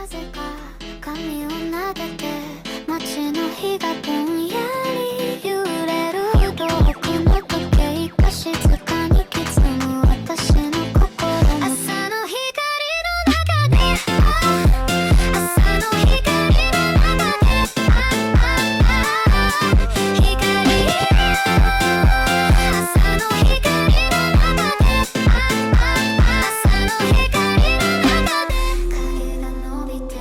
風が髪を撫でて街の日がぼんやり揺れる遠くの時計が静かに刻む私の心も朝の光の中で朝の光の中で光朝の光の中で朝の光の中で影が伸びて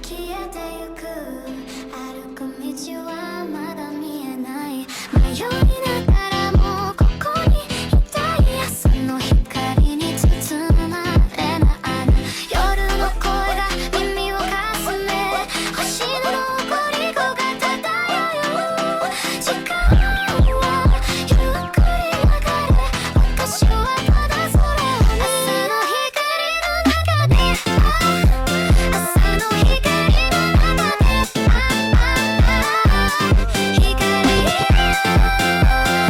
消えてゆく歩く道はまだ見えない迷いながらもここにいたい朝の光に包まれなあな夜の声が耳をかすめ星の残り子が漂う時間はゆっくり流れ私はただそれを見朝の光の中で朝の光の中で光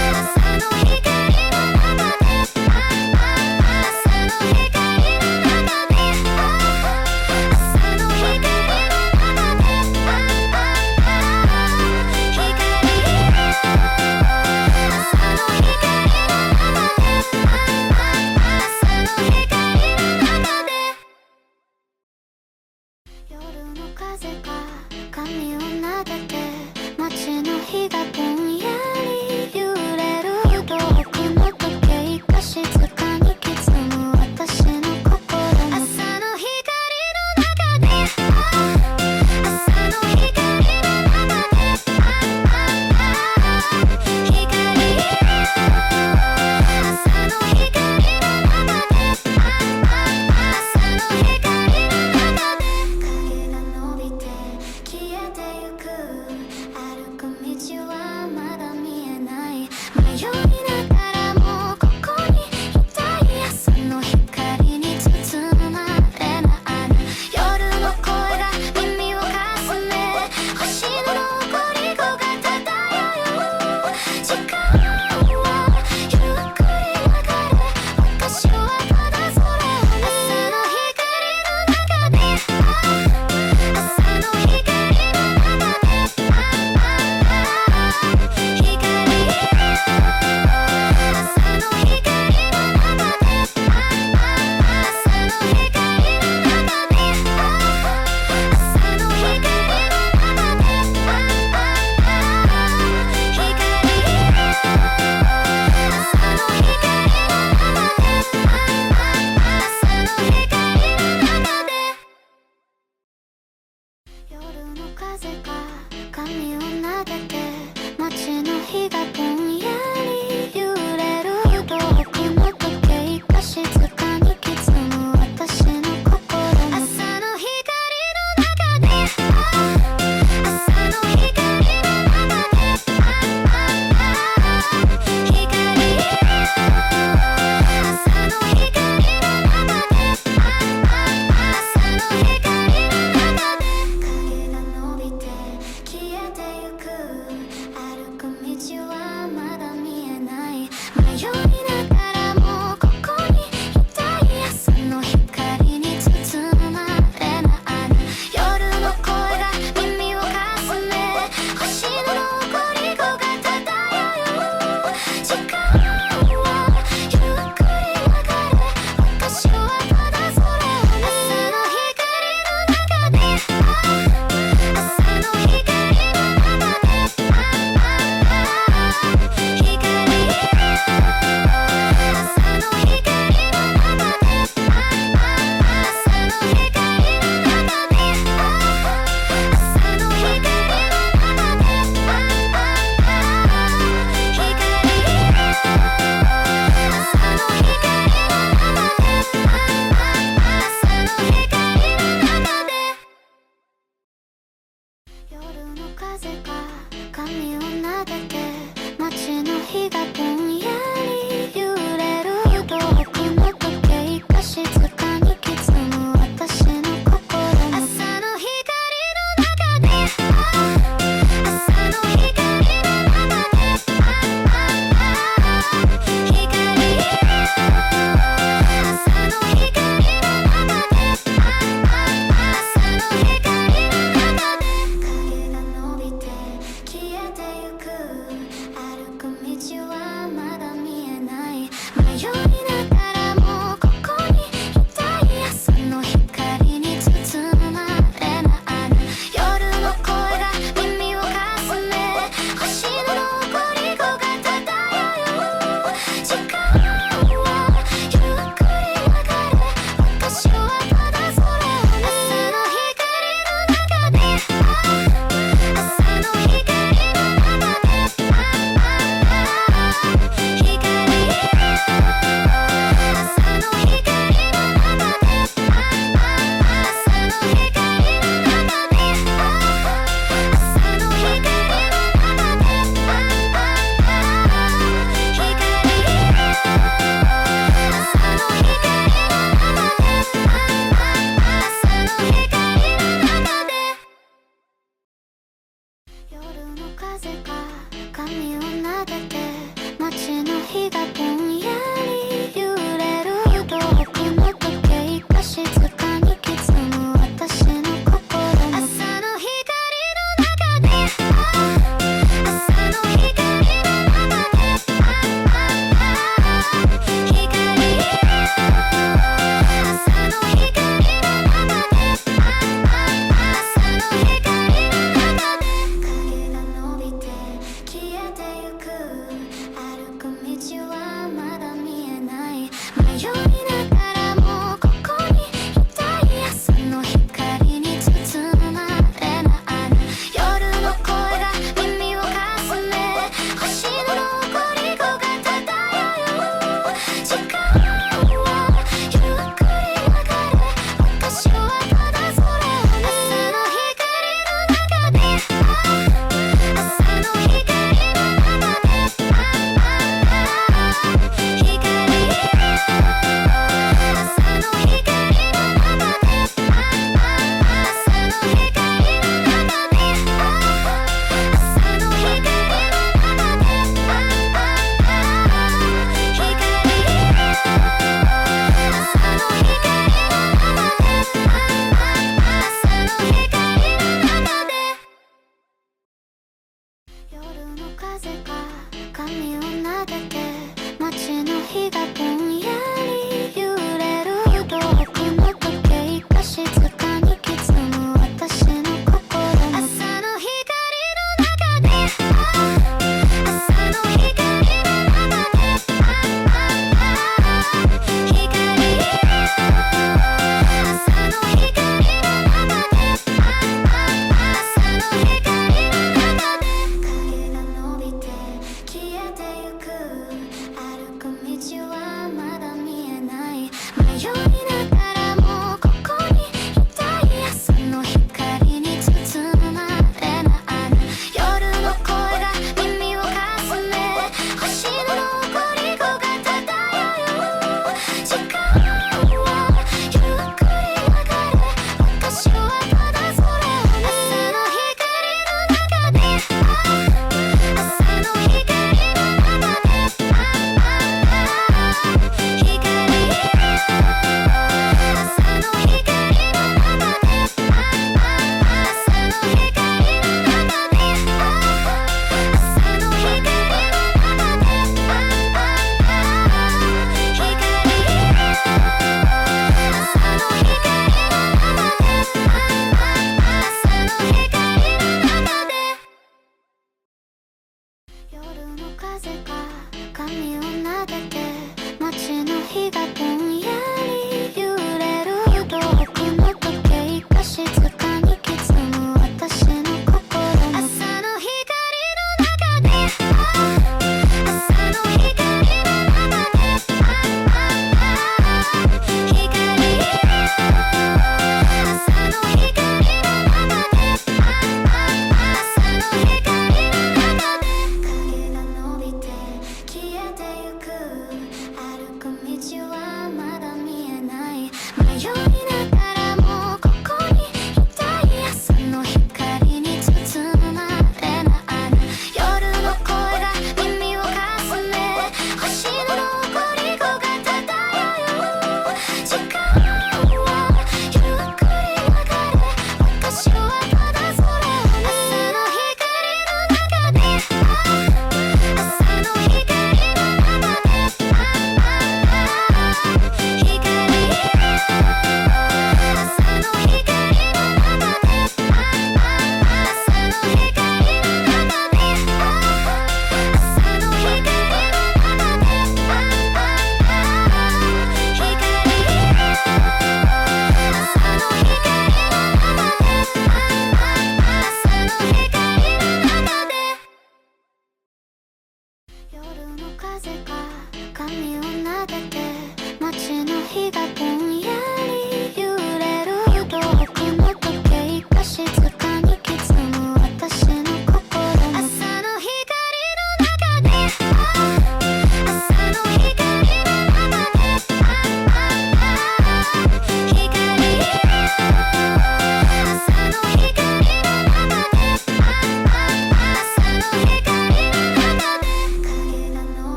朝の光の中で朝の光の中で朝の光の中で夜の風が髪を撫でて街の日がぼんやり揺れる遠くの時計が静かに刻む私の心も朝の光の中で朝の光の中で光朝の光の中で朝の光の中で影が伸びて消えてゆく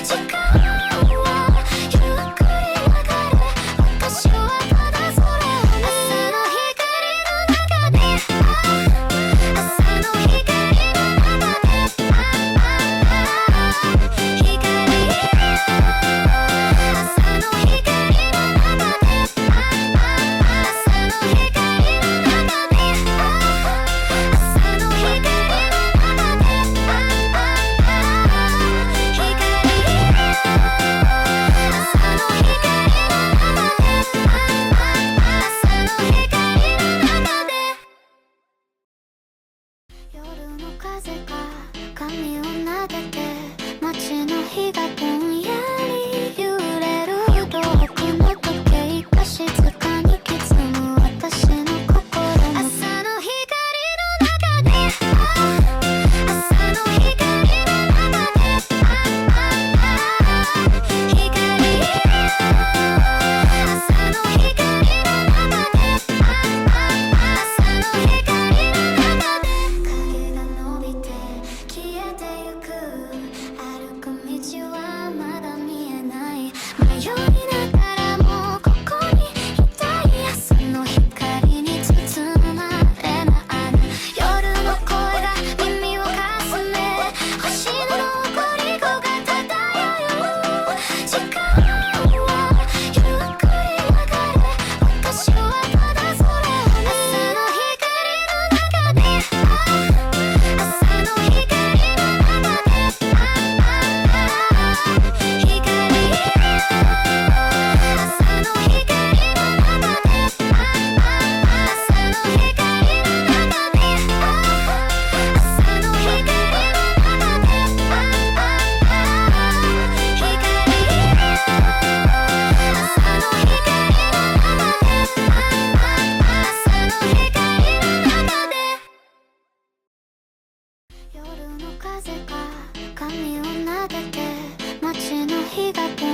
時間はゆっくり流れ私はただそれを見る朝の光の中で朝の光の中で光朝の光の中で朝の光の中で朝の光の中で夜の風が髪を撫でて街の日がぼんやり揺れる遠くの時計が静かに刻む私の心も朝の光の中で朝の光の中で光朝の光の中で朝の光の中で影が伸びて消えてゆく歩く道はまだ見えない迷いながらもここにいたい朝の光に包まれない夜の声が耳をかすめ星の残り子が漂う時間はゆっくり流れ私はただそれを見る朝の光の中で朝の光の中で光朝の光の中で朝の光の中で朝の光の夜の風が髪を撫でて街の日がぼ